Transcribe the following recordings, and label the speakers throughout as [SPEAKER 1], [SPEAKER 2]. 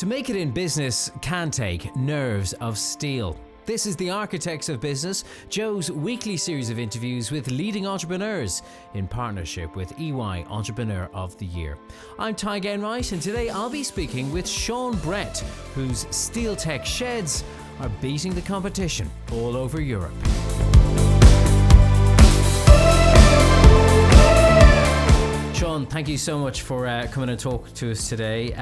[SPEAKER 1] To make it in business can take nerves of steel. This is the Architects of Business, Joe's weekly series of interviews with leading entrepreneurs in partnership with EY Entrepreneur of the Year. I'm Tadhg Enright, and today I'll be speaking with Sean Brett, whose Steeltech Sheds are beating the competition all over Europe. Sean, thank you so much for coming and talk to us today.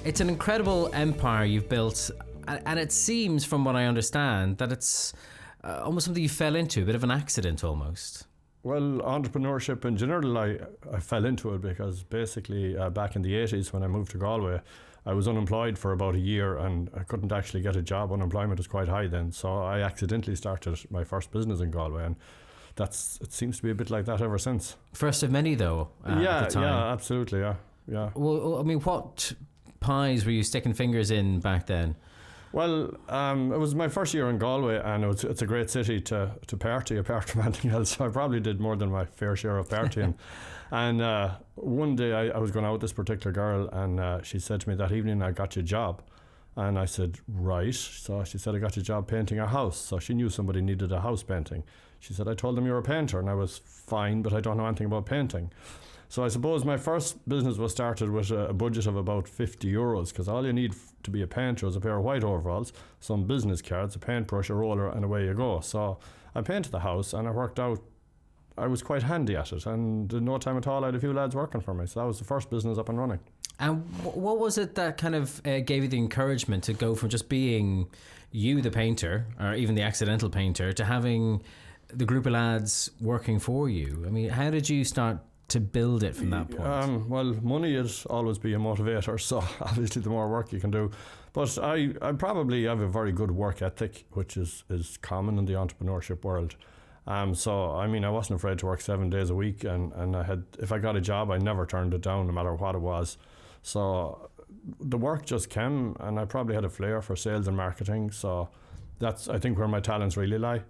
[SPEAKER 1] It's an incredible empire you've built, and it seems, from what I understand, that it's almost something you fell into, a bit of an accident almost.
[SPEAKER 2] Well, entrepreneurship in general, I fell into it because basically back in the 80s when I moved to Galway, I was unemployed for about a year and I couldn't actually get a job. Unemployment was quite high then, so I accidentally started my first business in Galway, and it seems to be a bit like that ever since.
[SPEAKER 1] First of many, though, at the time.
[SPEAKER 2] Yeah, absolutely, yeah.
[SPEAKER 1] Well, I mean, what pies were you sticking fingers in back then?
[SPEAKER 2] Well, it was my first year in Galway, and it's a great city to party apart from anything else. So I probably did more than my fair share of partying. And one day I was going out with this particular girl, and she said to me that evening, "I got you a job." And I said, "Right." So she said, "I got you a job painting a house." So she knew somebody needed a house painting. She said, "I told them you're a painter." And I was fine, but I don't know anything about painting. So I suppose my first business was started with a budget of about €50, because all you need to be a painter is a pair of white overalls, some business cards, a paintbrush, a roller, and away you go. So I painted the house, and it worked out. I was quite handy at it, and in no time at all I had a few lads working for me. So that was the first business up and running.
[SPEAKER 1] And what was it that kind of gave you the encouragement to go from just being you, the painter, or even the accidental painter, to having the group of lads working for you? I mean, how did you start to build it from that point?
[SPEAKER 2] Well, money is always be a motivator, so obviously the more work you can do. But I probably have a very good work ethic, which is common in the entrepreneurship world. So I mean, I wasn't afraid to work 7 days a week, and if I got a job, I never turned it down, no matter what it was. So the work just came, and I probably had a flair for sales and marketing. So that's, I think, where my talents really lie.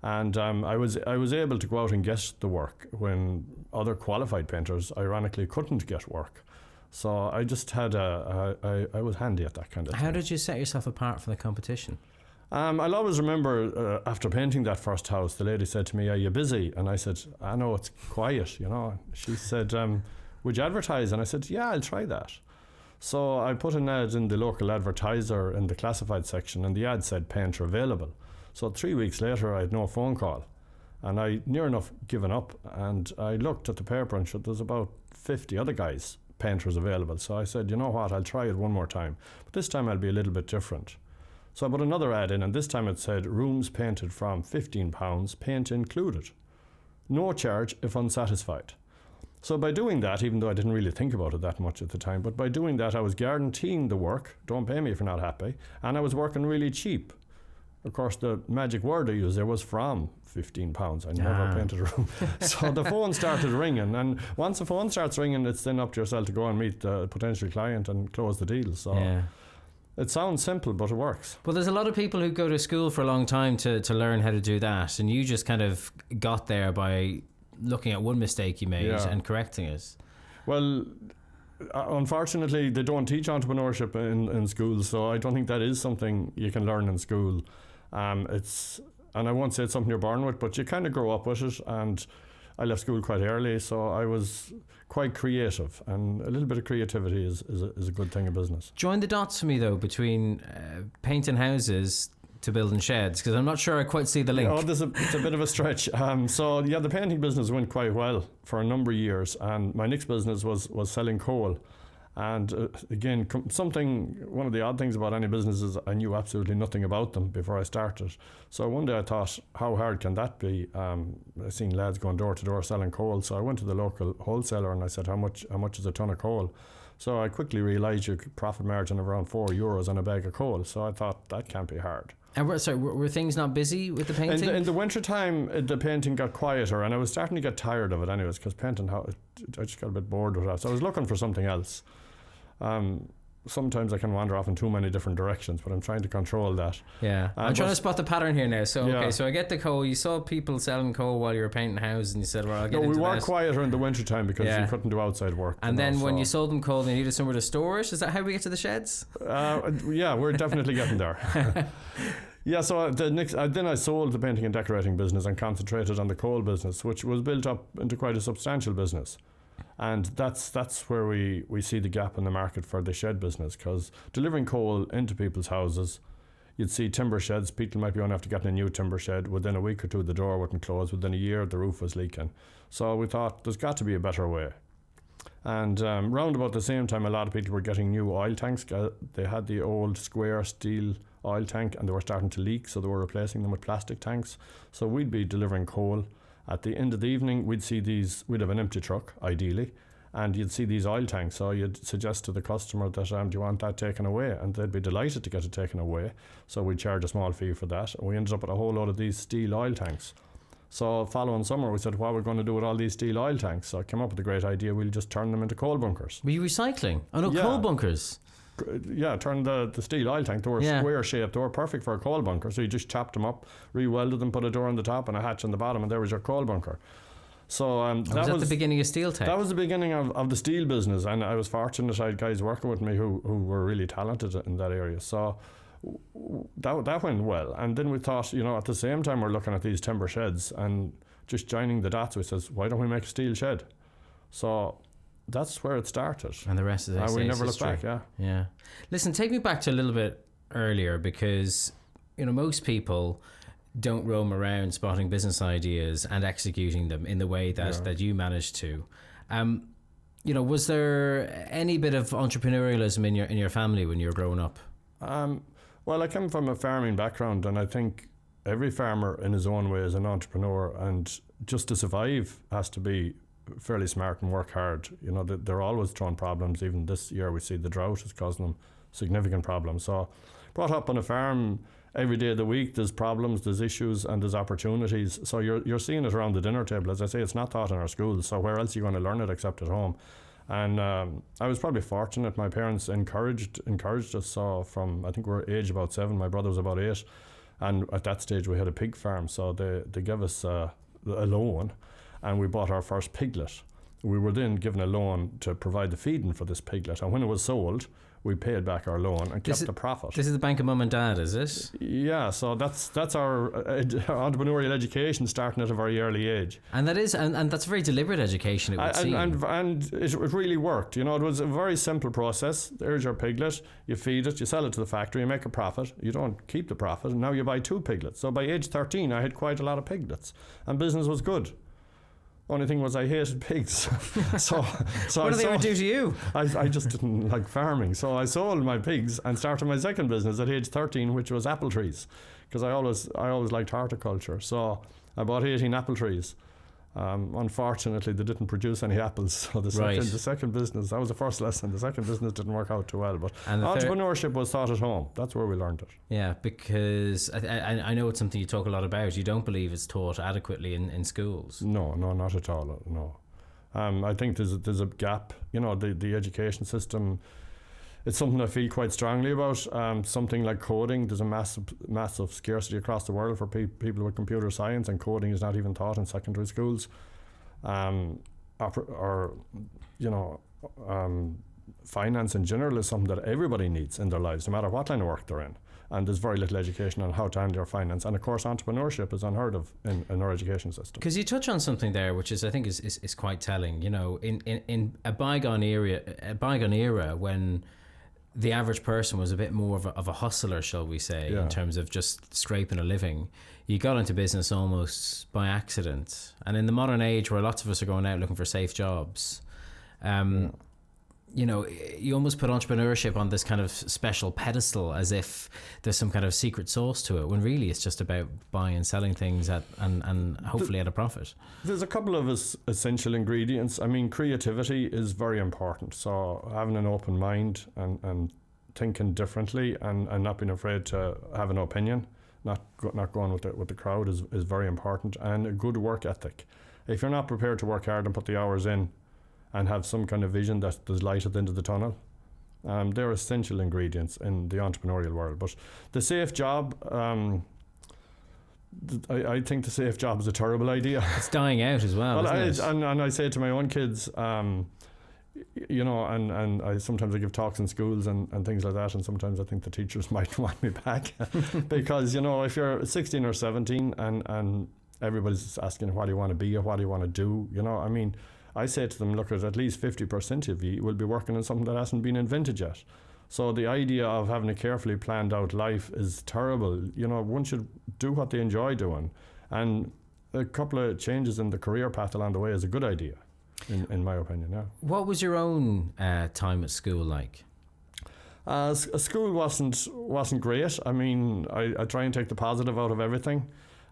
[SPEAKER 2] And I was able to go out and get the work when other qualified painters, ironically, couldn't get work. So I just had I was handy at that kind of thing.
[SPEAKER 1] How did you set yourself apart from the competition?
[SPEAKER 2] I'll always remember after painting that first house, the lady said to me, "Are you busy?" And I said, "I know, it's quiet, you know." She said, "Would you advertise?" And I said, "Yeah, I'll try that." So I put an ad in the local advertiser in the classified section, and the ad said painter available. So 3 weeks later, I had no phone call, and I near enough given up. And I looked at the paper and said, there's about 50 other guys, painters available. So I said, you know what, I'll try it one more time, but this time I'll be a little bit different. So I put another ad in, and this time it said rooms painted from £15, paint included, no charge if unsatisfied. So by doing that, even though I didn't really think about it that much at the time, but by doing that, I was guaranteeing the work, don't pay me if you're not happy, and I was working really cheap. Of course, the magic word I used there was from £15. I never painted a room. So the phone started ringing, and once the phone starts ringing, it's then up to yourself to go and meet the potential client and close the deal. So it sounds simple, but it works.
[SPEAKER 1] Well, there's a lot of people who go to school for a long time to learn how to do that, and you just kind of got there by looking at one mistake you made and correcting it. Well,
[SPEAKER 2] unfortunately, they don't teach entrepreneurship in schools, so I don't think that is something you can learn in school. And I won't say it's something you're born with, but you kind of grow up with it. And I left school quite early, so I was quite creative, and a little bit of creativity is a good thing in business.
[SPEAKER 1] Join the dots for me, though, between painting houses to building sheds, because I'm not sure I quite see the link.
[SPEAKER 2] It's a bit of a stretch. The painting business went quite well for a number of years, and my next business was selling coal. And again, one of the odd things about any business is I knew absolutely nothing about them before I started. So one day I thought, how hard can that be? I seen lads going door to door selling coal. So I went to the local wholesaler and I said, how much is a ton of coal? So I quickly realised you could profit margin of around €4 on a bag of coal. So I thought, that can't be hard.
[SPEAKER 1] And were things not busy with the painting?
[SPEAKER 2] In the winter time, the painting got quieter, and I was starting to get tired of it anyways, because painting, I just got a bit bored with that. So I was looking for something else. sometimes I can wander off in too many different directions, but I'm trying to control that.
[SPEAKER 1] Yeah, I'm trying to spot the pattern here now. So
[SPEAKER 2] Yeah.
[SPEAKER 1] okay, so I get the coal. You saw people selling coal while you were painting houses, and you said, "Well, I'll get into
[SPEAKER 2] we were
[SPEAKER 1] that."
[SPEAKER 2] quieter in the winter time because
[SPEAKER 1] Yeah.
[SPEAKER 2] you couldn't do outside work.
[SPEAKER 1] And then when
[SPEAKER 2] so.
[SPEAKER 1] you sold them coal, they needed somewhere to store it. Is that how we get to the sheds?
[SPEAKER 2] Yeah, we're definitely getting there. Yeah, so then I sold the painting and decorating business and concentrated on the coal business, which was built up into quite a substantial business. And that's where we see the gap in the market for the shed business, because delivering coal into people's houses, you'd see timber sheds. People might be on after getting a new timber shed. Within a week or two, the door wouldn't close. Within a year, the roof was leaking. So we thought there's got to be a better way. And round about the same time, a lot of people were getting new oil tanks. They had the old square steel oil tank and they were starting to leak, so they were replacing them with plastic tanks. So we'd be delivering coal. At the end of the evening, we'd have an empty truck, ideally, and you'd see these oil tanks. So you'd suggest to the customer that, do you want that taken away? And they'd be delighted to get it taken away. So we'd charge a small fee for that. And we ended up with a whole load of these steel oil tanks. So following summer, we said, what we're going to do with all these steel oil tanks? So I came up with a great idea. We'll just turn them into coal bunkers.
[SPEAKER 1] Were you recycling? Oh no,
[SPEAKER 2] Yeah.
[SPEAKER 1] coal bunkers.
[SPEAKER 2] Yeah, turn the steel oil tank. They were square shaped. They were perfect for a coal bunker. So you just chopped them up, re-welded them, put a door on the top and a hatch on the bottom, and there was your coal bunker. So
[SPEAKER 1] that was the beginning of Steeltech.
[SPEAKER 2] That was the beginning of the steel business, and I was fortunate. I had guys working with me who were really talented in that area. So that went well. And then we thought, at the same time we're looking at these timber sheds and just joining the dots. We says, why don't we make a steel shed? So that's where it started.
[SPEAKER 1] And the rest of it.
[SPEAKER 2] We never looked back.
[SPEAKER 1] Yeah. Listen, take me back to a little bit earlier, because most people don't roam around spotting business ideas and executing them in the way that you managed to. Was there any bit of entrepreneurialism in your family when you were growing up?
[SPEAKER 2] Well, I come from a farming background, and I think every farmer in his own way is an entrepreneur, and just to survive has to be fairly smart and work hard. They're always throwing problems. Even this year we see the drought is causing them significant problems. So brought up on a farm, every day of the week there's problems, there's issues and there's opportunities. So you're seeing it around the dinner table. As I say, it's not taught in our schools, so where else are you going to learn it except at home? And I was probably fortunate. My parents encouraged us. So from, I think we were age about 7, my brother was about 8, and at that stage we had a pig farm, so they gave us a loan, and we bought our first piglet. We were then given a loan to provide the feeding for this piglet, and when it was sold, we paid back our loan and kept the profit.
[SPEAKER 1] This is the bank of mum and dad, is it?
[SPEAKER 2] Yeah, so that's our entrepreneurial education starting at a very early age.
[SPEAKER 1] And that is, and that's a very deliberate education, it would seem.
[SPEAKER 2] And it really worked. It was a very simple process. There's your piglet, you feed it, you sell it to the factory, you make a profit, you don't keep the profit, and now you buy 2 piglets. So by age 13 I had quite a lot of piglets, and business was good. Only thing was I hated pigs. so
[SPEAKER 1] what did they ever do to you?
[SPEAKER 2] I just didn't like farming. So I sold my pigs and started my second business at age 13, which was apple trees, because I always liked horticulture. So I bought 18 apple trees. Unfortunately, they didn't produce any apples. So the second business, that was the first lesson. The second business didn't work out too well. But entrepreneurship was taught at home. That's where we learned it.
[SPEAKER 1] Yeah, because I know it's something you talk a lot about. You don't believe it's taught adequately in schools.
[SPEAKER 2] No, not at all. No. I think there's a gap. The education system, it's something I feel quite strongly about. Something like coding, there's a massive scarcity across the world for people with computer science, and coding is not even taught in secondary schools. Finance in general is something that everybody needs in their lives, no matter what line of work they're in. And there's very little education on how to handle your finance. And of course, entrepreneurship is unheard of in our education system.
[SPEAKER 1] Because you touch on something there, which I think is quite telling. In a bygone era when the average person was a bit more of a hustler, shall we say, in terms of just scraping a living. You got into business almost by accident. And in the modern age where lots of us are going out looking for safe jobs, you almost put entrepreneurship on this kind of special pedestal as if there's some kind of secret sauce to it, when really it's just about buying and selling things and hopefully at a profit. There's
[SPEAKER 2] a couple of essential ingredients. I mean, creativity is very important. So having an open mind and thinking differently and not being afraid to have an opinion, not going with the crowd is very important, and a good work ethic. If you're not prepared to work hard and put the hours in and have some kind of vision that there's light at the end of the tunnel, They're essential ingredients in the entrepreneurial world. But the safe job, I think the safe job is a terrible idea.
[SPEAKER 1] It's dying out as well, isn't it?
[SPEAKER 2] And I say to my own kids, you know, and I sometimes I give talks in schools and things like that, and sometimes I think the teachers might want me back because, you know, if you're 16 or 17 and everybody's asking what do you want to be or what do you want to do, you know, I mean, I say to them, look, at least 50% of you will be working on something that hasn't been invented yet. So the idea of having a carefully planned out life is terrible. You know, one should do what they enjoy doing, and a couple of changes in the career path along the way is a good idea, in my opinion. Yeah.
[SPEAKER 1] What was your own time at school like?
[SPEAKER 2] School wasn't great. I mean, I try and take the positive out of everything.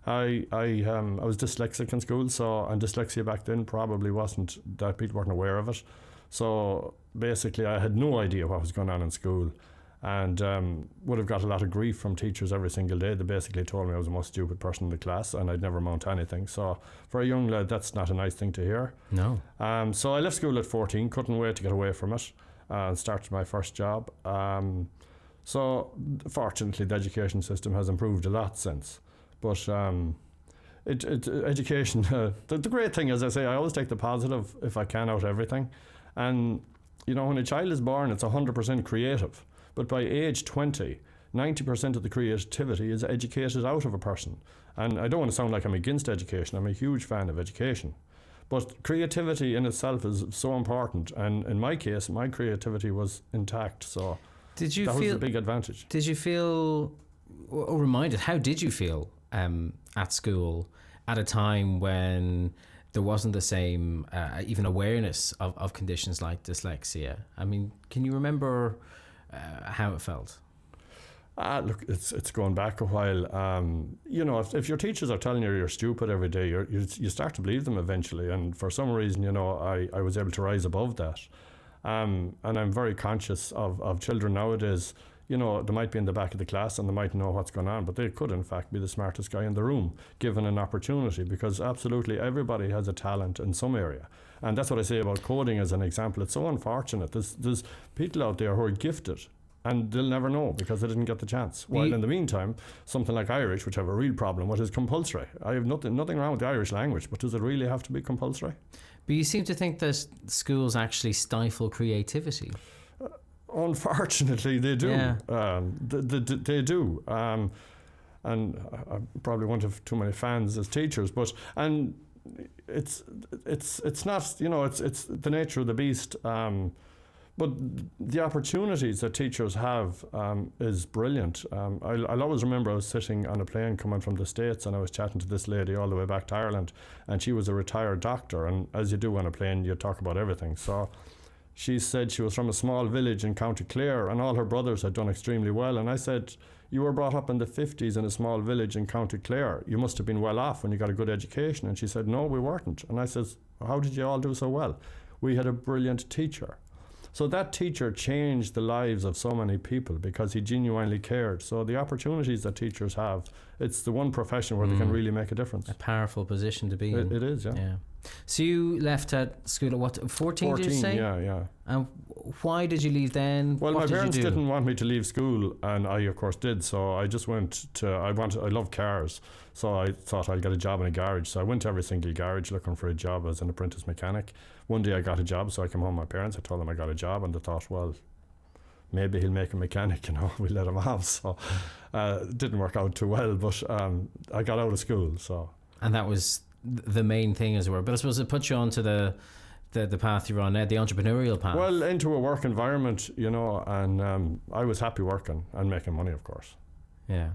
[SPEAKER 2] I was dyslexic in school, and dyslexia back then probably wasn't that people weren't aware of it. So basically, I had no idea what was going on in school, and would have got a lot of grief from teachers every single day. They basically told me I was the most stupid person in the class, and I'd never amount to anything. So for a young lad, that's not a nice thing to hear.
[SPEAKER 1] No.
[SPEAKER 2] So I left school at 14. Couldn't wait to get away from it, and started my first job. So fortunately, the education system has improved a lot since. But education, the great thing, as I say, I always take the positive if I can out of everything. And, you know, when a child is born, it's 100% creative. But by age 20, 90% of the creativity is educated out of a person. And I don't want to sound like I'm against education. I'm a huge fan of education. But creativity in itself is so important. And in my case, my creativity was intact. So that was a big advantage.
[SPEAKER 1] Did you feel, or reminded, how did you feel at school at a time when there wasn't the same even awareness of conditions like dyslexia? I mean, can you remember how it felt?
[SPEAKER 2] Look, it's going back a while. You know, if your teachers are telling you you're stupid every day, you start to believe them eventually. And for some reason, you know, I was able to rise above that. And I'm very conscious of children nowadays. You know, they might be in the back of the class and they might know what's going on, but they could in fact be the smartest guy in the room given an opportunity, because absolutely everybody has a talent in some area. And that's what I say about coding as an example. It's so unfortunate. There's people out there who are gifted and they'll never know because they didn't get the chance. While in the meantime, something like Irish, which I have a real problem with, is compulsory. I have nothing wrong with the Irish language, but does it really have to be compulsory?
[SPEAKER 1] But you seem to think that schools actually stifle creativity.
[SPEAKER 2] Unfortunately, they do.
[SPEAKER 1] Yeah.
[SPEAKER 2] They do. And I probably won't have too many fans as teachers, but it's not, you know, it's the nature of the beast. But the opportunities that teachers have is brilliant. I'll always remember I was sitting on a plane coming from the States, and I was chatting to this lady all the way back to Ireland, and she was a retired doctor. And as you do on a plane, you talk about everything. So she said she was from a small village in County Clare and all her brothers had done extremely well. And I said, you were brought up in the 50s in a small village in County Clare. You must have been well off when you got a good education. And she said, no, we weren't. And I said, how did you all do so well? We had a brilliant teacher. So that teacher changed the lives of so many people because he genuinely cared. So the opportunities that teachers have, it's the one profession where they can really make a difference.
[SPEAKER 1] A powerful position to be in.
[SPEAKER 2] It is, yeah.
[SPEAKER 1] So you left at school at what, 14 did you say?
[SPEAKER 2] Yeah.
[SPEAKER 1] And why did you leave then?
[SPEAKER 2] Well,
[SPEAKER 1] what
[SPEAKER 2] my parents didn't want me to leave school, and I of course did. So I just went to, I love cars, so I thought I'd get a job in a garage. So I went to every single garage looking for a job as an apprentice mechanic. One day I got a job, so I came home to my parents, I told them I got a job, and they thought, well, maybe he'll make a mechanic, you know, we let him off. So it didn't work out too well, but I got out of school. So. And
[SPEAKER 1] that was the main thing, as it were. But I suppose it put you onto the path you're on now, the entrepreneurial path.
[SPEAKER 2] Well, into a work environment, you know, and I was happy working and making money, of course.
[SPEAKER 1] Yeah.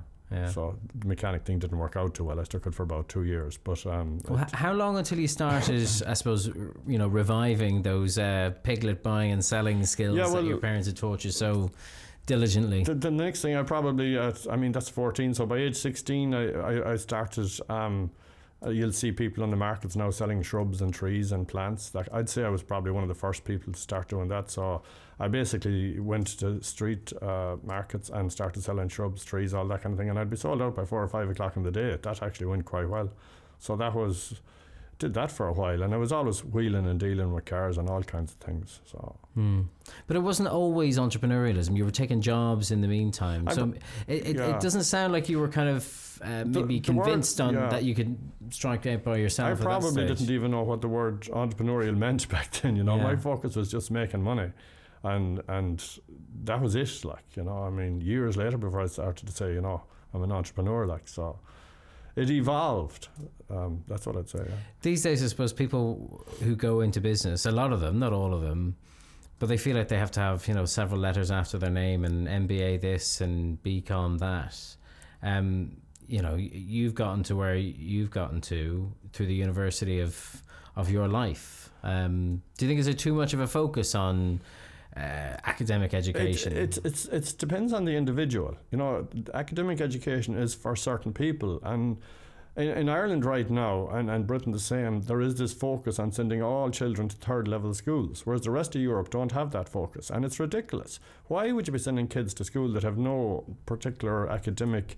[SPEAKER 2] So the mechanic thing didn't work out too well. I stuck it for about 2 years. But
[SPEAKER 1] how long until you started, I suppose, you know, reviving those piglet buying and selling skills that your parents had taught you so diligently?
[SPEAKER 2] The next thing I probably, that's 14. So by age 16, I started. You'll see people on the markets now selling shrubs and trees and plants. I'd say I was probably one of the first people to start doing that. So I basically went to street markets and started selling shrubs, trees, all that kind of thing. And I'd be sold out by 4 or 5 o'clock in the day. That actually went quite well. So that was did that for a while, and I was always wheeling and dealing with cars and all kinds of things. So,
[SPEAKER 1] but it wasn't always entrepreneurialism. You were taking jobs in the meantime. So it doesn't sound like you were kind of maybe convinced that you could strike out by yourself.
[SPEAKER 2] I probably didn't even know what the word entrepreneurial meant back then. You know, my focus was just making money, and that was it. Like, you know, I mean, years later before I started to say, you know, I'm an entrepreneur. Like, so. It evolved. That's what I'd say. Yeah.
[SPEAKER 1] These days, I suppose people who go into business, a lot of them, not all of them, but they feel like they have to have, you know, several letters after their name and MBA this and BCom that. You know, you've gotten to where you've gotten to through the university of your life. Do you think is there too much of a focus on academic education?
[SPEAKER 2] It depends on the individual. You know, academic education is for certain people, and in Ireland right now, and Britain the same, there is this focus on sending all children to third level schools, whereas the rest of Europe don't have that focus, and it's ridiculous. Why would you be sending kids to school that have no particular academic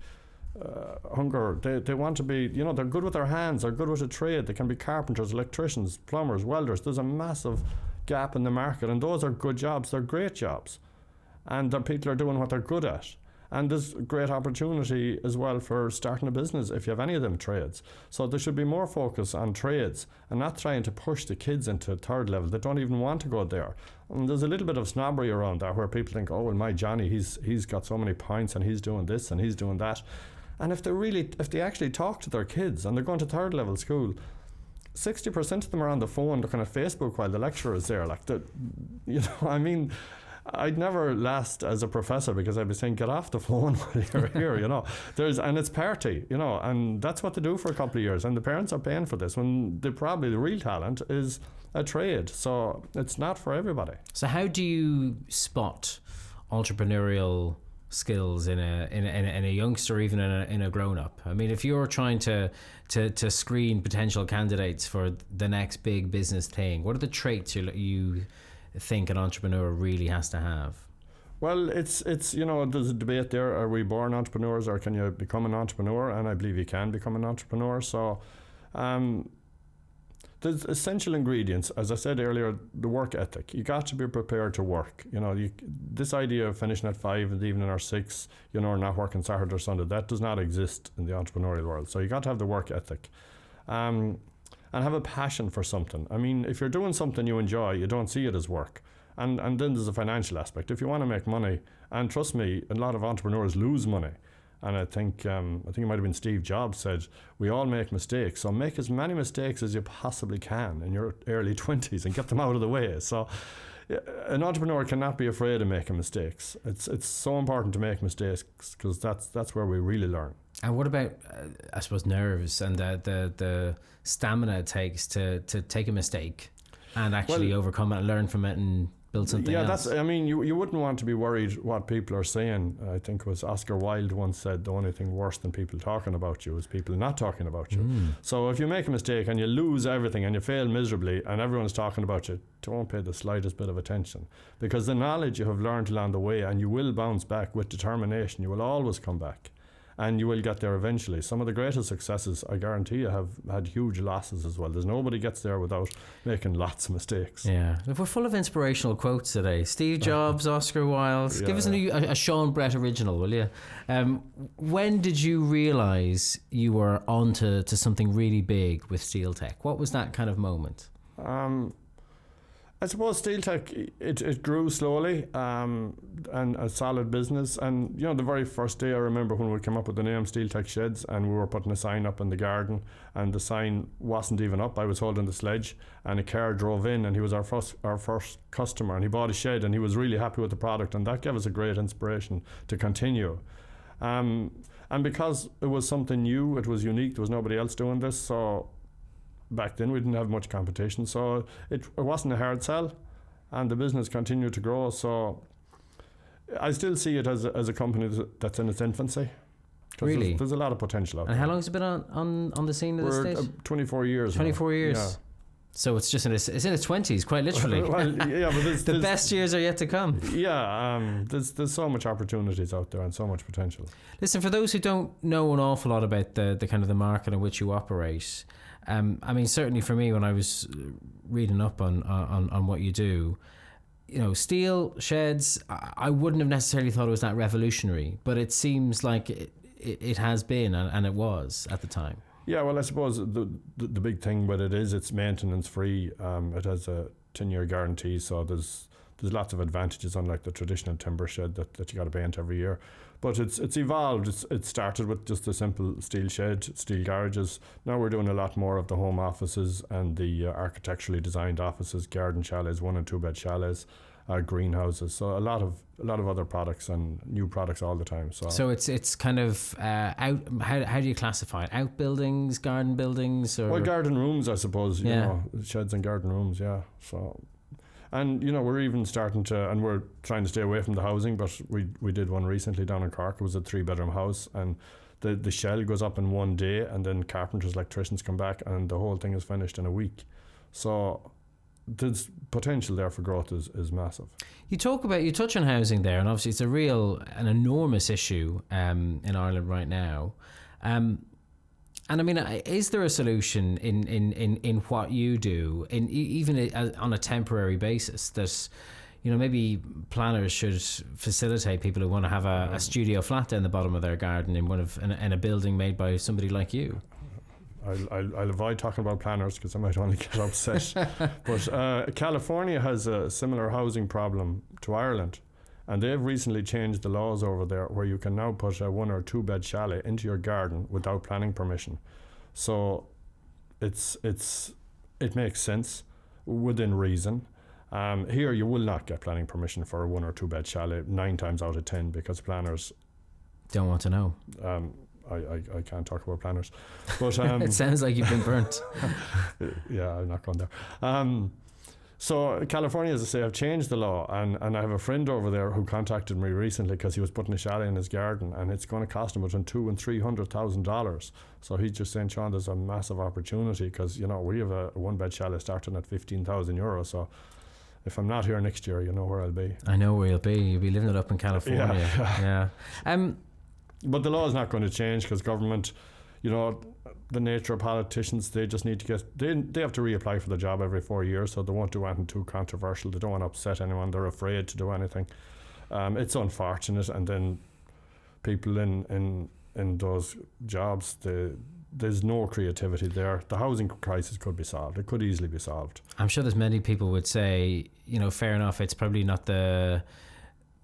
[SPEAKER 2] hunger? They want to be, you know, they're good with their hands, they're good with a trade, they can be carpenters, electricians, plumbers, welders. There's a massive gap in the market, and those are good jobs. They're great jobs, and the people are doing what they're good at, and there's great opportunity as well for starting a business if you have any of them trades. So there should be more focus on trades and not trying to push the kids into third level that don't even want to go there. And there's a little bit of snobbery around that, where people think, oh well, my Johnny, he's got so many points and he's doing this and he's doing that. And if they actually talk to their kids and they're going to third level school, 60% of them are on the phone looking at Facebook while the lecturer is there. Like, you know, I mean, I'd never last as a professor because I'd be saying, get off the phone while you're here, you know. And it's party, you know, and that's what they do for a couple of years, and the parents are paying for this when probably the real talent is a trade. So it's not for everybody. So
[SPEAKER 1] how do you spot entrepreneurial skills in a youngster, even in a grown-up? I mean, if you're trying to screen potential candidates for the next big business thing, what are the traits you think an entrepreneur really has to have?
[SPEAKER 2] Well, it's you know, there's a debate there. Are we born entrepreneurs, or can you become an entrepreneur? And I believe you can become an entrepreneur. So there's essential ingredients. As I said earlier, the work ethic. You got to be prepared to work. You know, this idea of finishing at 5 in the evening or 6, you know, or not working Saturday or Sunday, that does not exist in the entrepreneurial world. So you got to have the work ethic, and have a passion for something. I mean, if you're doing something you enjoy, you don't see it as work. And then there's a financial aspect. If you want to make money, and trust me, a lot of entrepreneurs lose money. And I think it might have been Steve Jobs said, we all make mistakes, so make as many mistakes as you possibly can in your early 20s and get them out of the way. So an entrepreneur cannot be afraid of making mistakes. It's so important to make mistakes, because that's where we really learn.
[SPEAKER 1] And what about, I suppose, nerves and the stamina it takes to take a mistake and actually overcome it and learn from it and build something else?
[SPEAKER 2] I mean, you wouldn't want to be worried what people are saying. I think it was Oscar Wilde once said, the only thing worse than people talking about you is people not talking about you. So if you make a mistake and you lose everything and you fail miserably and everyone's talking about you, don't pay the slightest bit of attention, because the knowledge you have learned along the way, and you will bounce back with determination. You will always come back, and you will get there eventually. Some of the greatest successes, I guarantee you, have had huge losses as well. There's nobody gets there without making lots of mistakes.
[SPEAKER 1] Yeah, we're full of inspirational quotes today. Steve Jobs, Oscar Wilde. Give us a Sean Brett original, will you? When did you realise you were on to something really big with Steeltech? What was that kind of moment?
[SPEAKER 2] I suppose Steeltech, it grew slowly, and a solid business. And, you know, the very first day I remember when we came up with the name Steeltech Sheds, and we were putting a sign up in the garden, and the sign wasn't even up. I was holding the sledge, and a car drove in, and he was our first customer, and he bought a shed, and he was really happy with the product, and that gave us a great inspiration to continue. And because it was something new, it was unique, there was nobody else doing this, so back then we didn't have much competition, so it wasn't a hard sell, and the business continued to grow. So I still see it as a company that's in its infancy.
[SPEAKER 1] Really?
[SPEAKER 2] There's a lot of potential out there.
[SPEAKER 1] And how long has it been on the scene at this stage?
[SPEAKER 2] 24 years
[SPEAKER 1] 24 years.
[SPEAKER 2] Yeah.
[SPEAKER 1] So it's just in its 20s, quite literally.
[SPEAKER 2] Well, yeah, but
[SPEAKER 1] the best years are yet to come.
[SPEAKER 2] Yeah, there's so much opportunities out there and so much potential.
[SPEAKER 1] Listen, for those who don't know an awful lot about the kind of the market in which you operate, I mean, certainly for me, when I was reading up on what you do, you know, steel sheds, I wouldn't have necessarily thought it was that revolutionary, but it seems like it has been, and it was at the time.
[SPEAKER 2] Yeah, well, I suppose the big thing with it is it's maintenance free. It has a 10-year guarantee, so there's lots of advantages, unlike the traditional timber shed that you got to paint every year. But it's evolved. It started with just a simple steel shed, steel garages. Now we're doing a lot more of the home offices and the architecturally designed offices, garden chalets, 1 and 2 bed chalets, greenhouses. So a lot of other products and new products all the time. So
[SPEAKER 1] it's kind of out. How do you classify it? Outbuildings, garden buildings, or
[SPEAKER 2] garden rooms, I suppose. You know, sheds and garden rooms. Yeah. So. And, you know, we're even starting to, and we're trying to stay away from the housing, but we did one recently down in Cork. It was a 3-bedroom house, and the shell goes up in one day, and then carpenters, electricians come back, and the whole thing is finished in a week. So there's potential there for growth is massive. You
[SPEAKER 1] touch on housing there, and obviously it's an enormous issue in Ireland right now. And I mean, is there a solution in what you do, even on a temporary basis, that, you know, maybe planners should facilitate people who want to have a studio flat down the bottom of their garden in a building made by somebody like you?
[SPEAKER 2] I'll avoid talking about planners because I might only get upset. But California has a similar housing problem to Ireland. And they've recently changed the laws over there where you can now put a 1 or 2 bed chalet into your garden without planning permission. So it makes sense within reason. Here you will not get planning permission for a 1 or 2 bed chalet 9 times out of 10 because planners
[SPEAKER 1] don't want to know.
[SPEAKER 2] I can't talk about planners, but
[SPEAKER 1] it sounds like you've been burnt.
[SPEAKER 2] Yeah, I'm not going there. So California, as I say, have changed the law, and I have a friend over there who contacted me recently because he was putting a chalet in his garden, and it's going to cost him between $200,000 and $300,000. So he's just saying, Sean, there's a massive opportunity because, you know, we have a 1-bed chalet starting at €15,000. So if I'm not here next year, you know where I'll be.
[SPEAKER 1] I know where you'll be. You'll be living it up in California. Yeah.
[SPEAKER 2] But the law is not going to change because government, you know, the nature of politicians, they just need to they have to reapply for the job every 4 years, so they won't do anything too controversial. They don't want to upset anyone. They're afraid to do anything. It's unfortunate, and then people in those jobs, there's no creativity there. The housing crisis could be solved. It could easily be solved.
[SPEAKER 1] I'm sure there's many people would say, you know, fair enough, it's probably not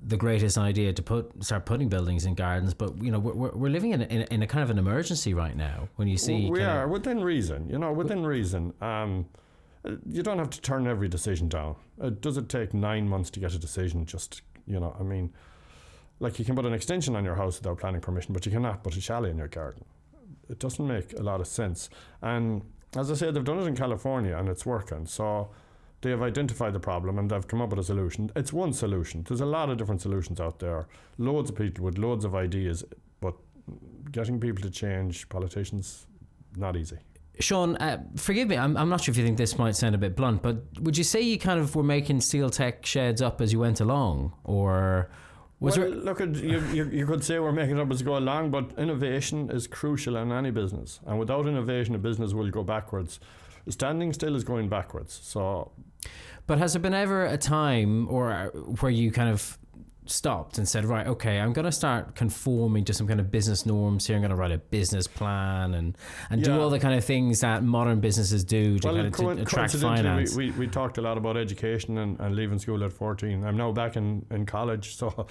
[SPEAKER 1] the greatest idea to start putting buildings in gardens, but, you know, we're living in a kind of an emergency right now. When you see,
[SPEAKER 2] we are within reason. You know, within reason. You don't have to turn every decision down. Does it take 9 months to get a decision? Just, you know, I mean, like, you can put an extension on your house without planning permission, but you cannot put a chalet in your garden. It doesn't make a lot of sense. And as I said, they've done it in California and it's working. So they have identified the problem and they've come up with a solution. It's one solution. There's a lot of different solutions out there. Loads of people with loads of ideas, but getting people to change, politicians, not easy.
[SPEAKER 1] Sean, forgive me, I'm not sure if you think this might sound a bit blunt, but would you say you kind of were making Steeltech Sheds up as you went along? Or was there...
[SPEAKER 2] Look, you could say we're making it up as we go along, but innovation is crucial in any business. And without innovation, a business will go backwards. Standing still is going backwards. So,
[SPEAKER 1] but has there been ever a time where you kind of stopped and said, right, okay, I'm going to start conforming to some kind of business norms here. I'm going to write a business plan and do all the kind of things that modern businesses do to attract finance.
[SPEAKER 2] We talked a lot about education and leaving school at 14. I'm now back in college, so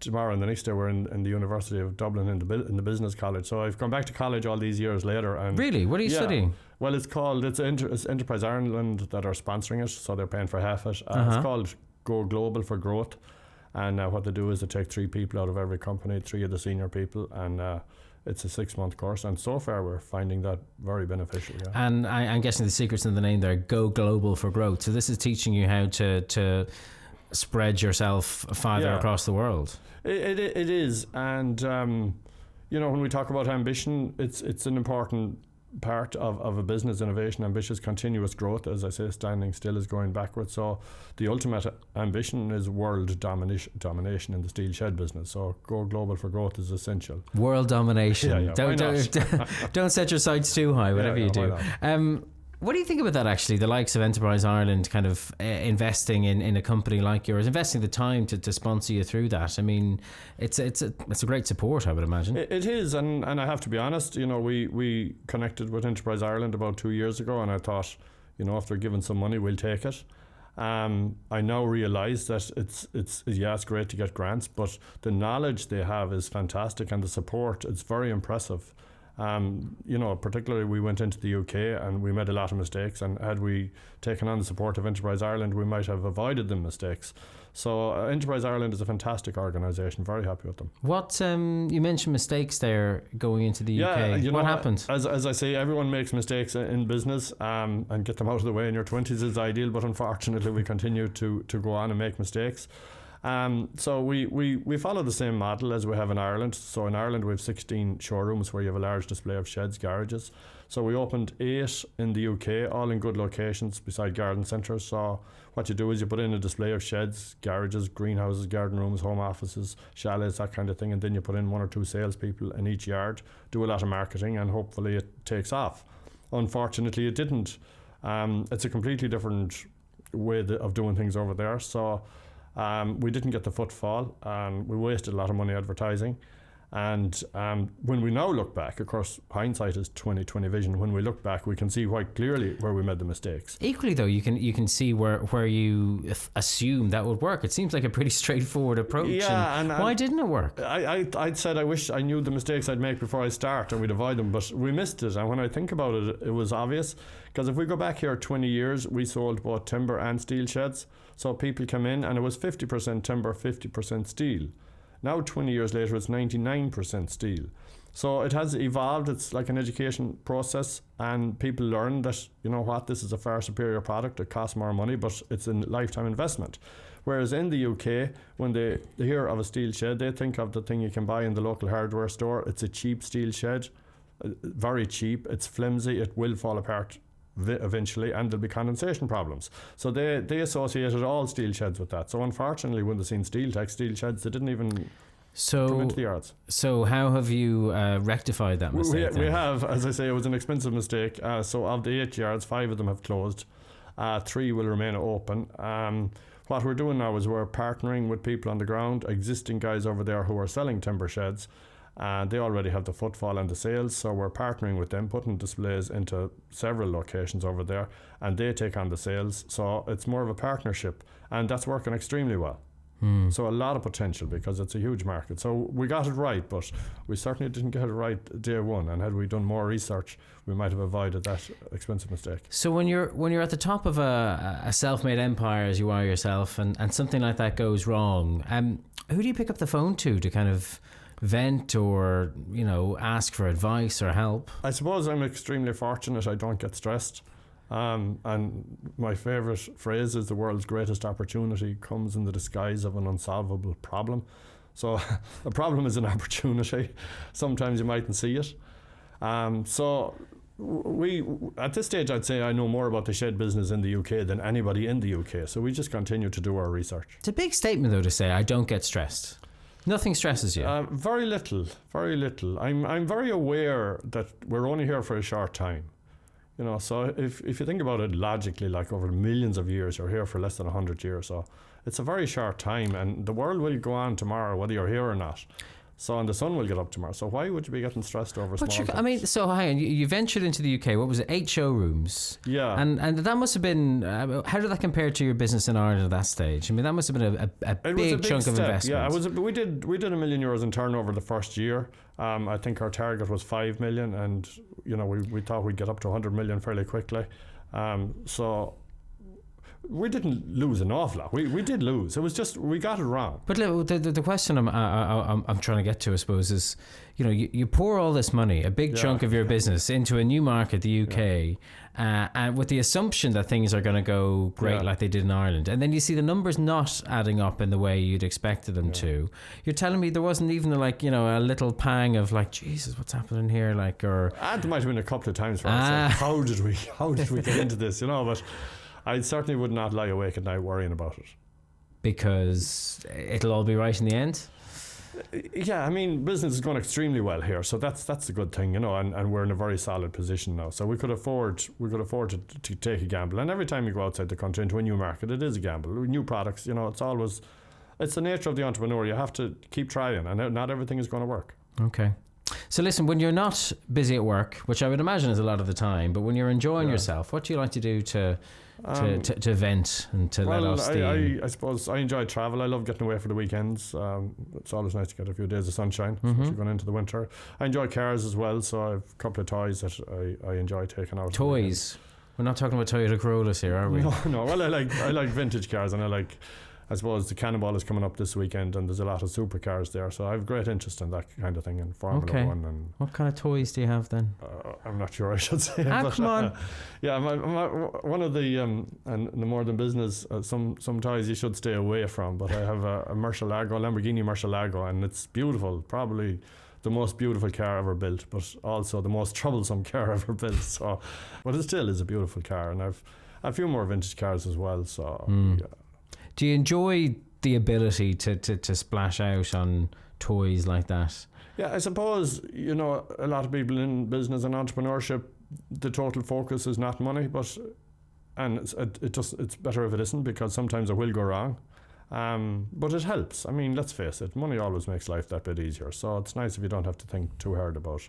[SPEAKER 2] tomorrow and the next day we're in the University of Dublin in the business college. So I've come back to college all these years later. And
[SPEAKER 1] really? What are you studying?
[SPEAKER 2] Well, it's Enterprise Ireland that are sponsoring it, so they're paying for half it. It's called Go Global for Growth. And what they do is they take 3 people out of every company, 3 of the senior people, and it's a 6-month course. And so far, we're finding that very beneficial. Yeah.
[SPEAKER 1] And I'm guessing the secret's in the name there, Go Global for Growth. So this is teaching you how to spread yourself farther across the world.
[SPEAKER 2] It is. And, you know, when we talk about ambition, it's an important part of a business, innovation, ambitious, continuous growth. As I say, standing still is going backwards. So the ultimate ambition is world domination in the steel shed business. So go global for growth is essential.
[SPEAKER 1] World domination.
[SPEAKER 2] Yeah,
[SPEAKER 1] Don't set your sights too high, whatever you do. What do you think about that, actually? The likes of Enterprise Ireland kind of investing in a company like yours, investing the time to sponsor you through that. I mean, it's a great support, I would imagine.
[SPEAKER 2] It is, and I have to be honest, we connected with Enterprise Ireland about 2 years ago, and I thought, if they're giving some money, we'll take it. I now realise that it's great to get grants, but the knowledge they have is fantastic, and the support, it's very impressive. Particularly we went into the UK and we made a lot of mistakes, and had we taken on the support of Enterprise Ireland, we might have avoided the mistakes. So Enterprise Ireland is a fantastic organisation, very happy with them.
[SPEAKER 1] What, you mentioned mistakes there going into the UK. What happened? As
[SPEAKER 2] I say, everyone makes mistakes in business, and get them out of the way in your 20s is ideal, but unfortunately we continue to go on and make mistakes. So we follow the same model as we have in Ireland. So in Ireland we have 16 showrooms where you have a large display of sheds, garages. So we opened 8 in the UK, all in good locations beside garden centres. So what you do is you put in a display of sheds, garages, greenhouses, garden rooms, home offices, chalets, that kind of thing, and then you put in 1 or 2 salespeople in each yard, do a lot of marketing, and hopefully it takes off. Unfortunately it didn't. It's a completely different way of doing things over there. So we didn't get the footfall, and we wasted a lot of money advertising. And when we now look back, of course, hindsight is 20/20 vision. When we look back, we can see quite clearly where we made the mistakes.
[SPEAKER 1] Equally, though, you can see where you assume that would work. It seems like a pretty straightforward approach.
[SPEAKER 2] Yeah, and
[SPEAKER 1] why didn't it work?
[SPEAKER 2] I'd said I wish I knew the mistakes I'd make before I start, and we'd avoid them. But we missed it, and when I think about it, it was obvious. Because if we go back here 20 years, we sold both timber and steel sheds. So people come in, and it was 50% timber, 50% steel. Now 20 years later it's 99% steel. So it has evolved. It's like an education process, and people learn that, this is a far superior product. It costs more money, but it's a lifetime investment. Whereas in the UK, when they hear of a steel shed, they think of the thing you can buy in the local hardware store. It's a cheap steel shed, very cheap. It's flimsy. It will fall apart eventually, and there'll be condensation problems. So they associated all steel sheds with that. So unfortunately, when they seen Steeltech steel sheds, they didn't even come into the yards.
[SPEAKER 1] So how have you rectified that mistake?
[SPEAKER 2] We have, as I say, it was an expensive mistake. So of the 8 yards, 5 of them have closed. 3 will remain open. What we're doing now is we're partnering with people on the ground, existing guys over there who are selling timber sheds. And they already have the footfall and the sales, so we're partnering with them, putting displays into several locations over there, and they take on the sales. So it's more of a partnership, and that's working extremely well. So a lot of potential, because it's a huge market. So we got it right, but we certainly didn't get it right day one, and had we done more research, we might have avoided that expensive mistake.
[SPEAKER 1] So when you're at the top of a self-made empire, as you are yourself, and something like that goes wrong, who do you pick up the phone to kind of vent or ask for advice or help?
[SPEAKER 2] I suppose I'm extremely fortunate. I don't get stressed, and my favourite phrase is the world's greatest opportunity comes in the disguise of an unsolvable problem. So a problem is an opportunity. Sometimes you mightn't see it. So we at this stage, I'd say I know more about the shed business in the UK than anybody in the UK. So we just continue to do our research.
[SPEAKER 1] It's a big statement, though, to say I don't get stressed. Nothing stresses you?
[SPEAKER 2] Very little. I'm very aware that we're only here for a short time. So if you think about it logically, like over millions of years, you're here for less than 100 years. So it's a very short time, and the world will go on tomorrow, whether you're here or not. So, and the sun will get up tomorrow. So why would you be getting stressed over small things?
[SPEAKER 1] I mean, so hang on, you ventured into the UK. What was it? 8 showrooms.
[SPEAKER 2] Yeah.
[SPEAKER 1] And that must have been. How did that compare to your business in Ireland at that stage? I mean, that must have been a big chunk of investment.
[SPEAKER 2] Yeah, we did €1 million in turnover the first year. I think our target was 5 million, and we thought we'd get up to 100 million fairly quickly. So We didn't lose an awful lot. We did lose. It was just we got it wrong.
[SPEAKER 1] But the question I'm trying to get to, I suppose, is, you know, you pour all this money, a big chunk of your business, into a new market, the UK, and with the assumption that things are going to go great like they did in Ireland, and then you see the numbers not adding up in the way you'd expected them to. You're telling me there wasn't even a little pang of like, Jesus, what's happening here? Like, or
[SPEAKER 2] there might have been a couple of times where I said, how did we get into this? You know, but I certainly would not lie awake at night worrying about it.
[SPEAKER 1] Because it'll all be right in the end?
[SPEAKER 2] Yeah, I mean, business is going extremely well here, so that's the good thing, you know, and we're in a very solid position now. So we could afford to take a gamble. And every time you go outside the country into a new market, it is a gamble. New products, you know, it's the nature of the entrepreneur. You have to keep trying, and not everything is going to work.
[SPEAKER 1] Okay. So listen, when you're not busy at work, which I would imagine is a lot of the time, but when you're enjoying yourself, what do you like to do to vent and to let off steam?
[SPEAKER 2] I suppose I enjoy travel. I love getting away for the weekends. It's always nice to get a few days of sunshine, especially going into the winter. I enjoy cars as well, so I have a couple of toys that I enjoy taking out.
[SPEAKER 1] Toys? We're not talking about Toyota Corollas here, are we?
[SPEAKER 2] No. Well, I like vintage cars, and I suppose the Cannonball is coming up this weekend, and there's a lot of supercars there, so I have great interest in that kind of thing, and Formula 1. And
[SPEAKER 1] what kind of toys do you have then?
[SPEAKER 2] I'm not sure I should say.
[SPEAKER 1] Come on.
[SPEAKER 2] Yeah, one of the and the more than business, some toys you should stay away from. But I have a Lamborghini Murcielago, and it's beautiful. Probably the most beautiful car ever built, but also the most troublesome car ever built. So, but it still is a beautiful car, and I've a few more vintage cars as well. So. Yeah.
[SPEAKER 1] Do you enjoy the ability to splash out on toys like that?
[SPEAKER 2] Yeah, I suppose, you know, a lot of people in business and entrepreneurship, the total focus is not money, and it's better if it isn't, because sometimes it will go wrong. But it helps. I mean, let's face it, money always makes life that bit easier. So it's nice if you don't have to think too hard about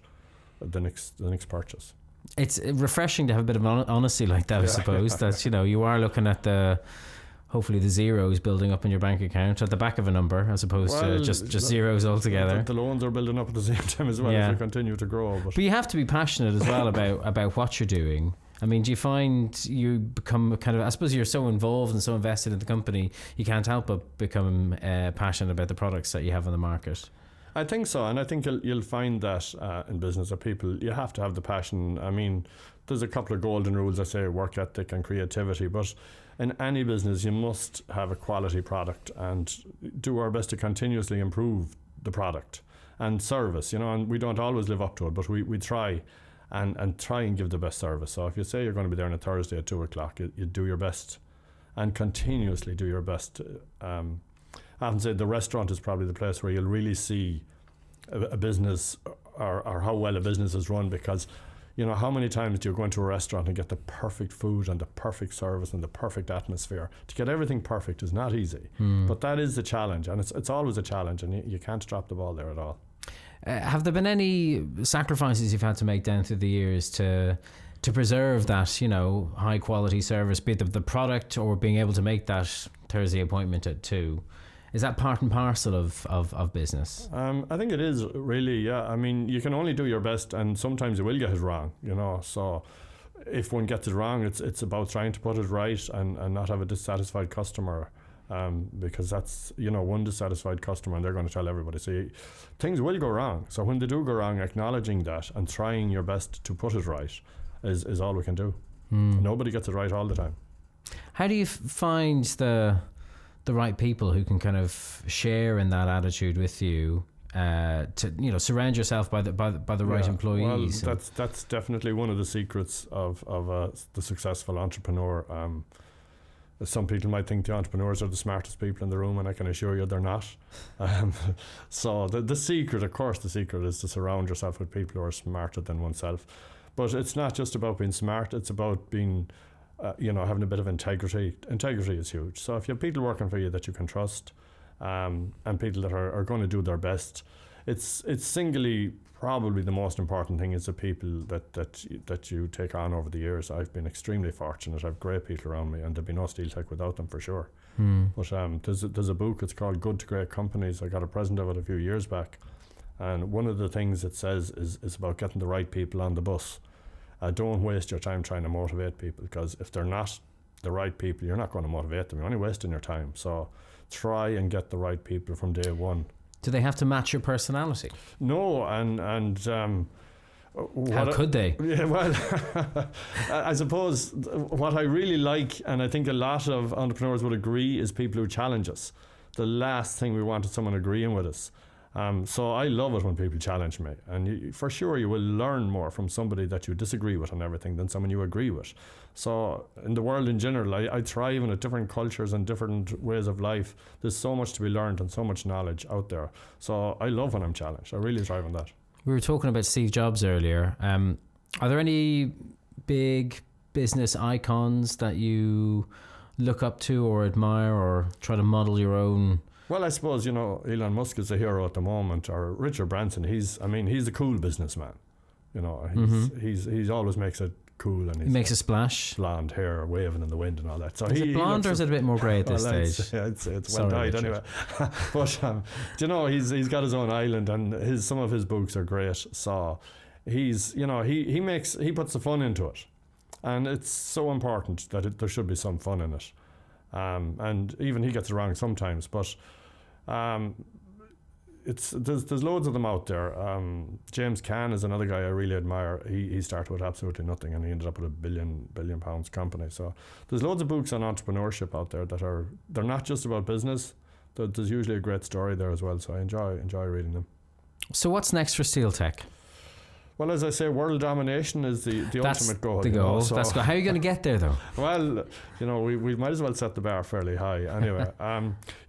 [SPEAKER 2] the next purchase. It's
[SPEAKER 1] refreshing to have a bit of honesty like that, I suppose. That, you know, you are looking at hopefully the zeros building up in your bank account at the back of a number, as opposed to just zeros altogether.
[SPEAKER 2] The loans are building up at the same time as well as we continue to grow.
[SPEAKER 1] But you have to be passionate as well about what you're doing. I mean, do you find you become kind of, I suppose you're so involved and so invested in the company, you can't help but become passionate about the products that you have on the market?
[SPEAKER 2] I think so, and I think you'll find that in business, that you have to have the passion. I mean, there's a couple of golden rules, I say, work ethic and creativity, but in any business you must have a quality product and do our best to continuously improve the product and service, you know, and we don't always live up to it, but we try and try and give the best service. So if you say you're going to be there on a Thursday at 2:00, you do your best and continuously do your best. I often say the restaurant is probably the place where you'll really see a business or how well a business is run, because you know, how many times do you go into a restaurant and get the perfect food and the perfect service and the perfect atmosphere? To get everything perfect is not easy, but that is the challenge, and it's always a challenge, and you can't drop the ball there at all.
[SPEAKER 1] Have there been any sacrifices you've had to make down through the years to preserve that, you know, high quality service, be it the product or being able to make that Thursday appointment at 2? Is that part and parcel of business? I
[SPEAKER 2] think it is, really, yeah. I mean, you can only do your best, and sometimes you will get it wrong, you know. So if one gets it wrong, it's about trying to put it right and not have a dissatisfied customer, because that's, you know, one dissatisfied customer and they're going to tell everybody. So things will go wrong. So when they do go wrong, acknowledging that and trying your best to put it right is all we can do. Nobody gets it right all the time.
[SPEAKER 1] How do you find the right people who can kind of share in that attitude with you, to, you know, surround yourself by the right employees?
[SPEAKER 2] Well, that's definitely one of the secrets of the successful entrepreneur. Some people might think the entrepreneurs are the smartest people in the room, and I can assure you they're not. So the secret, of course, is to surround yourself with people who are smarter than oneself. But it's not just about being smart, it's about being you know, having a bit of integrity. Integrity is huge. So if you have people working for you that you can trust, and people that are going to do their best, it's singly probably the most important thing is the people that you take on over the years. I've been extremely fortunate. I have great people around me, and there'd be no Steeltech without them for sure. But there's a book, it's called Good to Great Companies. I got a present of it a few years back, and one of the things it says is about getting the right people on the bus. Don't waste your time trying to motivate people, because if they're not the right people, you're not going to motivate them. You're only wasting your time. So try and get the right people from day one.
[SPEAKER 1] Do they have to match your personality?
[SPEAKER 2] No, and
[SPEAKER 1] how could they?
[SPEAKER 2] Yeah, well, I suppose what I really like, and I think a lot of entrepreneurs would agree, is people who challenge us. The last thing we want is someone agreeing with us. So I love it when people challenge me, and for sure you will learn more from somebody that you disagree with on everything than someone you agree with. So in the world in general, I thrive in different cultures and different ways of life. There's so much to be learned and so much knowledge out there. So I love when I'm challenged. I really thrive on that.
[SPEAKER 1] We were talking about Steve Jobs earlier. Are there any big business icons that you look up to or admire or try to model your own?
[SPEAKER 2] Well, I suppose, Elon Musk is a hero at the moment, or Richard Branson. He's a cool businessman. He's always makes it cool, and
[SPEAKER 1] he makes a splash.
[SPEAKER 2] Blonde hair waving in the wind and all that. So
[SPEAKER 1] is it blonde or is it a bit more grey at this stage?
[SPEAKER 2] It's well dyed anyway. But he's got his own island, and some of his books are great. So he puts the fun into it, and it's so important that there should be some fun in it. And even he gets it wrong sometimes, but there's loads of them out there. James Caan is another guy I really admire. He started with absolutely nothing, and he ended up with $1 billion company. So there's loads of books on entrepreneurship out there they're not just about business. There's usually a great story there as well. So I enjoy reading them.
[SPEAKER 1] So what's next for Steeltech?
[SPEAKER 2] Well, as I say, world domination is the ultimate goal.
[SPEAKER 1] The goal. That's how are you going to get there, though?
[SPEAKER 2] Well, we might as well set the bar fairly high. Anyway,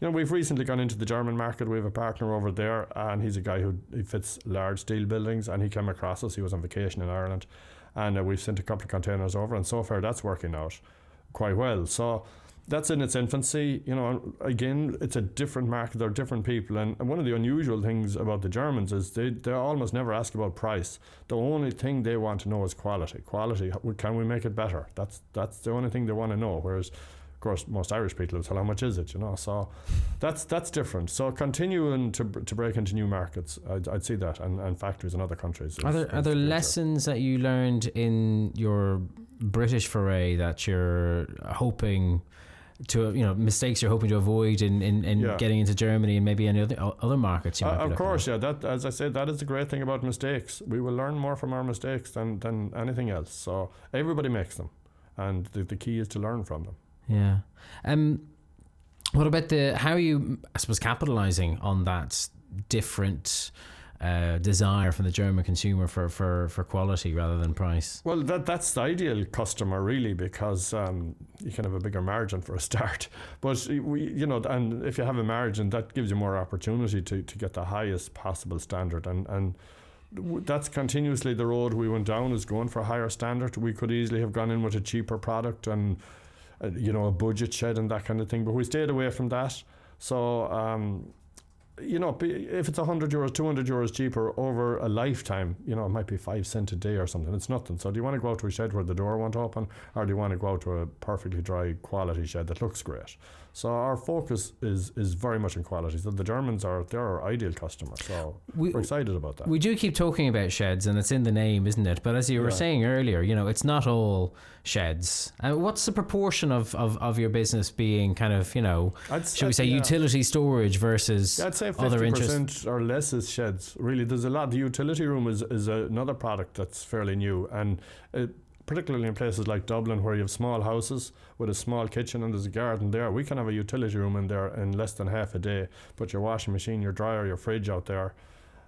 [SPEAKER 2] we've recently gone into the German market. We have a partner over there, and he's a guy he fits large steel buildings, and he came across us. He was on vacation in Ireland, and we've sent a couple of containers over, and so far that's working out quite well. So that's in its infancy. Again, it's a different market. They're different people, and one of the unusual things about the Germans is they almost never ask about price. The only thing they want to know is quality. Can we make it better? That's the only thing they want to know. Whereas, of course, most Irish people will tell how much is it. So that's different. So continuing to break into new markets, I'd see that, and factories in other countries.
[SPEAKER 1] Are there lessons that you learned in your British foray that you're hoping to, mistakes you're hoping to avoid in getting into Germany and maybe any other markets you might be
[SPEAKER 2] of course, yeah. That, as I said, that is the great thing about mistakes. We will learn more from our mistakes than anything else. So everybody makes them, and the key is to learn from them.
[SPEAKER 1] Yeah. What about how are you, I suppose, capitalising on that different desire from the German consumer for quality rather than price?
[SPEAKER 2] Well, that's the ideal customer, really, because you can have a bigger margin for a start. But and if you have a margin, that gives you more opportunity to get the highest possible standard, and that's continuously the road we went down, is going for a higher standard. We could easily have gone in with a cheaper product and a budget shed and that kind of thing, but we stayed away from that. So if it's 100 euros, 200 euros cheaper over a lifetime, it might be 5 cents a day or something. It's nothing. So do you want to go out to a shed where the door won't open, or do you want to go out to a perfectly dry quality shed that looks great? So our focus is very much in quality. So the Germans they're our ideal customer. So we're excited about that.
[SPEAKER 1] We do keep talking about sheds, and it's in the name, isn't it? But as you were saying earlier, it's not all sheds. What's the proportion of your business being kind of, should we say utility storage versus
[SPEAKER 2] I'd say
[SPEAKER 1] other interests?
[SPEAKER 2] 50% or less is sheds. Really, there's a lot. The utility room is another product that's fairly new, and particularly in places like Dublin, where you have small houses with a small kitchen and there's a garden there. We can have a utility room in there in less than half a day. Put your washing machine, your dryer, your fridge out there,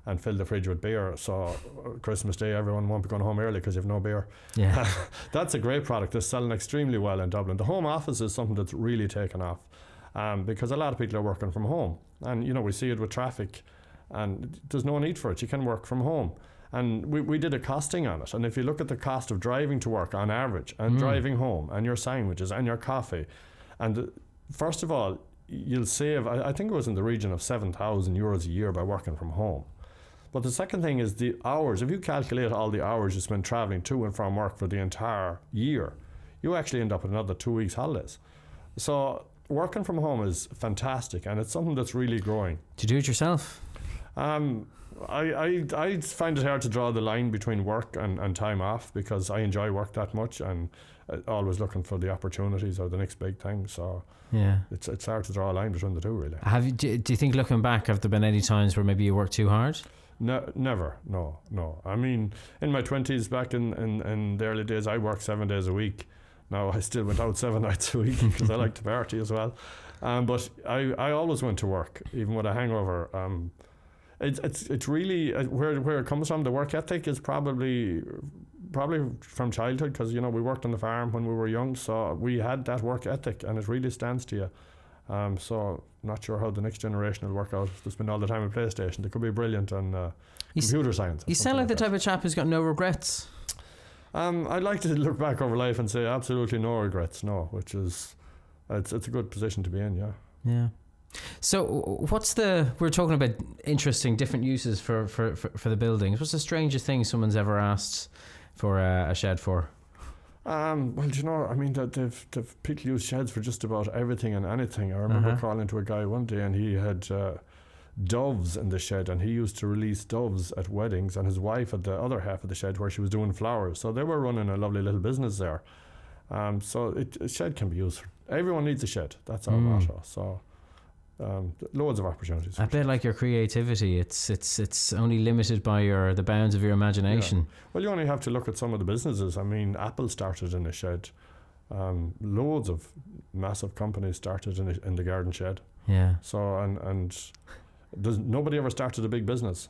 [SPEAKER 2] and fill the fridge with beer. So Christmas Day, everyone won't be going home early because you have no beer.
[SPEAKER 1] Yeah,
[SPEAKER 2] that's a great product. It's selling extremely well in Dublin. The home office is something that's really taken off, because a lot of people are working from home, and we see it with traffic, and there's no need for it. You can work from home. And we did a costing on it, and if you look at the cost of driving to work on average, and driving home, and your sandwiches and your coffee, and first of all, you'll save, I think it was in the region of 7,000 euros a year by working from home. But the second thing is the hours. If you calculate all the hours you spend travelling to and from work for the entire year, you actually end up with another 2 weeks holidays. So working from home is fantastic, and it's something that's really growing.
[SPEAKER 1] Do you do it yourself?
[SPEAKER 2] I find it hard to draw the line between work and time off, because I enjoy work that much, and always looking for the opportunities or the next big thing. So
[SPEAKER 1] Yeah.
[SPEAKER 2] it's hard to draw a line between the two, really.
[SPEAKER 1] Do you think, looking back, have there been any times where maybe you worked too hard?
[SPEAKER 2] No, never. No. I mean, in my 20s, back in the early days, I worked 7 days a week. Now I still went out 7 nights a week because I like to party as well. But I always went to work, even with a hangover. It's really where it comes from. The work ethic is probably from childhood, because we worked on the farm when we were young, so we had that work ethic, and it really stands to you. So not sure how the next generation will work out. They spend all the time on PlayStation. They could be brilliant on computer science.
[SPEAKER 1] You sound like the type of chap who's got no regrets.
[SPEAKER 2] I'd like to look back over life and say absolutely no regrets. No, which is it's a good position to be in.
[SPEAKER 1] Yeah. So we're talking about interesting different uses for the buildings. What's the strangest thing someone's ever asked for a shed for?
[SPEAKER 2] Well, I mean, they've people use sheds for just about everything and anything. I remember calling to a guy one day, and he had doves in the shed, and he used to release doves at weddings, and his wife had the other half of the shed where she was doing flowers. So they were running a lovely little business there. So a shed can be used for, everyone needs a shed. That's our motto. So loads of opportunities.
[SPEAKER 1] A bit like your creativity, it's only limited by the bounds of your imagination.
[SPEAKER 2] Yeah. Well, you only have to look at some of the businesses. I mean, Apple started in a shed. Loads of massive companies started in the garden shed.
[SPEAKER 1] Yeah.
[SPEAKER 2] So and nobody ever started a big business.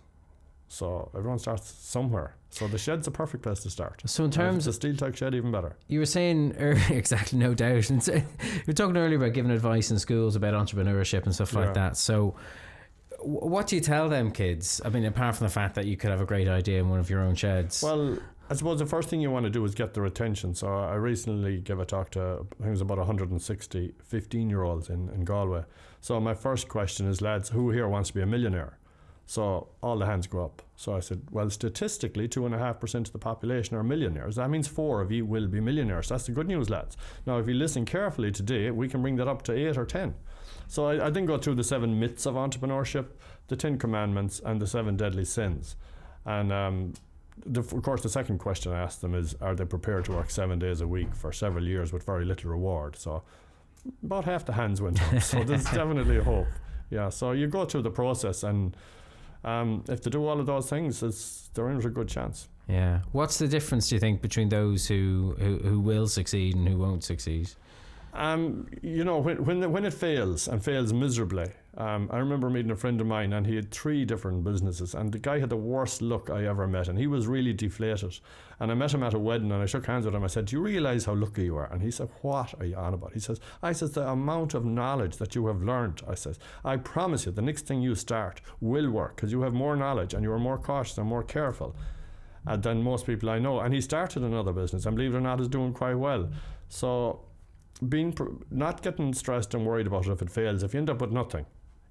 [SPEAKER 2] So everyone starts somewhere. So the shed's a perfect place to start.
[SPEAKER 1] So in terms
[SPEAKER 2] of the Steeltech shed, even better.
[SPEAKER 1] You were saying earlier, exactly, no doubt. And so, you were talking earlier about giving advice in schools about entrepreneurship and stuff like that. So what do you tell them kids? I mean, apart from the fact that you could have a great idea in one of your own sheds.
[SPEAKER 2] Well, I suppose the first thing you want to do is get their attention. So I recently gave a talk to, I think it was about 160 15-year-olds in Galway. So my first question is, lads, who here wants to be a millionaire? So all the hands go up. So I said, well, statistically 2.5% of the population are millionaires. That means 4 of you will be millionaires. That's the good news, lads. Now if you listen carefully today, we can bring that up to 8 or 10. So I then go through the 7 myths of entrepreneurship, the 10 commandments, and the 7 deadly sins. And of course the second question I asked them is, are they prepared to work 7 days a week for several years with very little reward? So about half the hands went up. So there's definitely a hope. Yeah, so you go through the process, and if they do all of those things, they're in with a good chance.
[SPEAKER 1] Yeah. What's the difference, do you think, between those who will succeed and who won't succeed? When it fails, and fails miserably, I remember meeting a friend of mine, and he had 3 different businesses, and the guy had the worst luck I ever met, and he was really deflated. And I met him at a wedding, and I shook hands with him. I said, do you realise how lucky you are? And he said, what are you on about? I says, the amount of knowledge that you have learned. I says, I promise you, the next thing you start will work, because you have more knowledge, and you are more cautious and more careful than most people I know. And he started another business, and believe it or not, is doing quite well. So not getting stressed and worried about it if it fails. If you end up with nothing,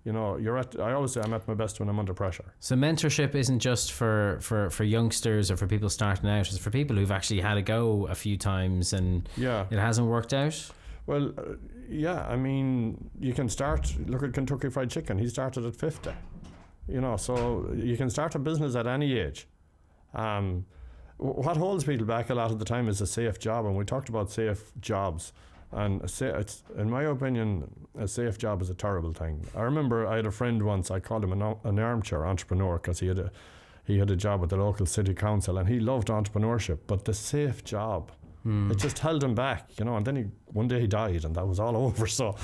[SPEAKER 1] I always say I'm at my best when I'm under pressure. So mentorship isn't just for youngsters or for people starting out. It's for people who've actually had a go a few times and it hasn't worked out. Well, I mean, you can start. Look at Kentucky Fried Chicken. He started at 50. So you can start a business at any age. What holds people back a lot of the time is a safe job, and we talked about safe jobs. And in my opinion, a safe job is a terrible thing. I remember I had a friend once, I called him an armchair entrepreneur, because he had a job at the local city council, and he loved entrepreneurship, but the safe job, it just held him back, and then one day he died, and that was all over. So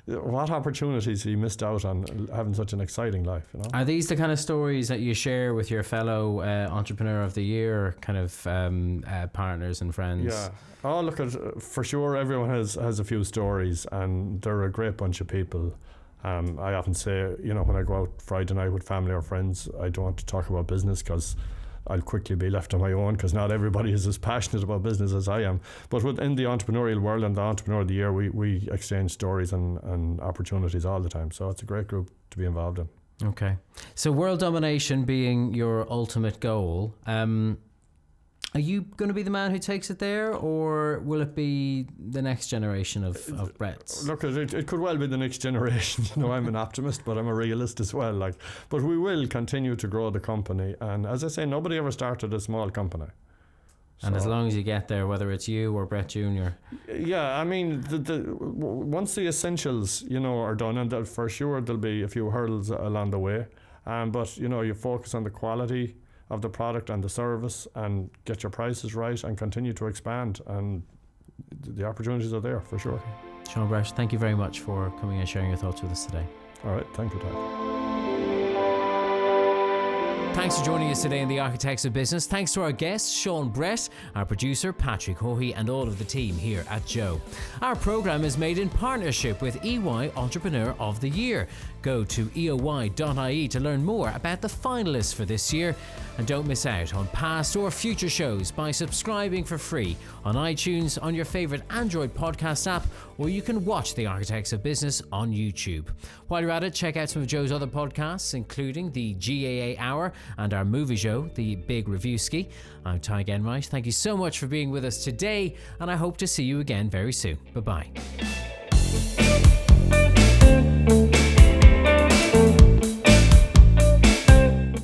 [SPEAKER 1] what opportunities he missed out on having such an exciting life. Are these the kind of stories that you share with your fellow Entrepreneur of the Year kind of partners and friends? Yeah. Oh, look, for sure, everyone has a few stories, and they're a great bunch of people. I often say, when I go out Friday night with family or friends, I don't want to talk about business, because I'll quickly be left on my own, because not everybody is as passionate about business as I am. But within the entrepreneurial world and the Entrepreneur of the Year, we exchange stories and opportunities all the time. So it's a great group to be involved in. Okay. So world domination being your ultimate goal, are you going to be the man who takes it there, or will it be the next generation of Bretts? Look, it could well be the next generation. I'm an optimist, but I'm a realist as well. But we will continue to grow the company. And as I say, nobody ever started a small company. And as long as you get there, whether it's you or Brett Jr.
[SPEAKER 2] Yeah, I mean, once the essentials, are done, and for sure there'll be a few hurdles along the way. But, you focus on the quality of the product and the service and get your prices right and continue to expand. And the opportunities are there for sure.
[SPEAKER 1] Sean, Brett, thank you very much for coming and sharing your thoughts with us today.
[SPEAKER 2] All right, thank you, Tadhg.
[SPEAKER 1] Thanks for joining us today in the Architects of Business. Thanks to our guests, Sean Brett, our producer, Patrick Hohey, and all of the team here at Joe. Our programme is made in partnership with EY Entrepreneur of the Year. Go to JOE.ie to learn more about the finalists for this year. And don't miss out on past or future shows by subscribing for free on iTunes, on your favourite Android podcast app, or you can watch the Architects of Business on YouTube. While you're at it, check out some of Joe's other podcasts, including the GAA Hour and our movie show, The Big Reviewski. I'm Tadhg Enright. Thank you so much for being with us today, and I hope to see you again very soon. Bye-bye.